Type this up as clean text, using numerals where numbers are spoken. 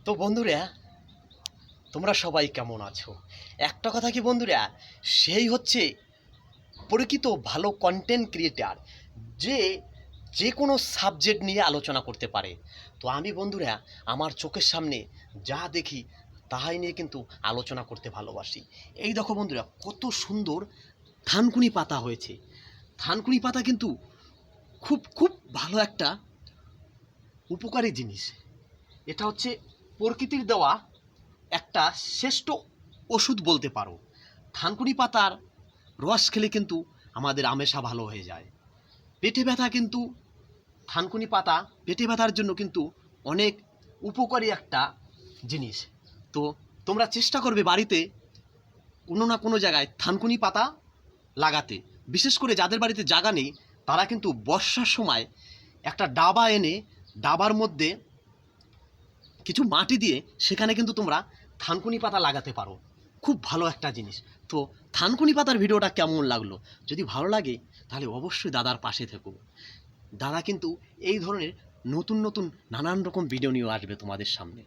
তো বন্ধুরা, তোমরা সবাই কেমন আছো? একটা কথা কি বন্ধুরা, সেই হচ্ছে প্রকৃত ভালো কন্টেন্ট ক্রিয়েটার, যে যে কোনো সাবজেক্ট নিয়ে আলোচনা করতে পারে। তো আমি বন্ধুরা আমার চোখের সামনে যা দেখি তাহাই নিয়ে কিন্তু আলোচনা করতে ভালোবাসি। এই দেখো বন্ধুরা, কত সুন্দর থানকুনি পাতা হয়েছে। থানকুনি পাতা কিন্তু খুব খুব ভালো একটা উপকারী জিনিস। এটা হচ্ছে প্রকৃতির দেওয়া একটা শ্রেষ্ঠ ওষুধ বলতে পারো। থানকুনি পাতার রস খেলে কিন্তু আমাদের আমেশা ভালো হয়ে যায়। পেটে ব্যথা কিন্তু থানকুনি পাতা পেটে ব্যথার জন্য কিন্তু অনেক উপকারী একটা জিনিস। তো তোমরা চেষ্টা করবে বাড়িতে কোনো না কোনো জায়গায় থানকুনি পাতা লাগাতে। বিশেষ করে যাদের বাড়িতে জায়গা নেই তারা কিন্তু বর্ষার সময় একটা ডাবা এনে ডাবার মধ্যে কিছু মাটি দিয়ে সেখানে কিন্তু তোমরা থানকুনি পাতা লাগাতে পারো। খুব ভালো একটা জিনিস। তো থানকুনি পাতার ভিডিওটা কেমন লাগলো? যদি ভালো লাগে তাহলে অবশ্যই দাদার পাশে থেকো। দাদা কিন্তু এই ধরনের নতুন নতুন নানান রকম ভিডিও নিয়ে আসবে তোমাদের সামনে।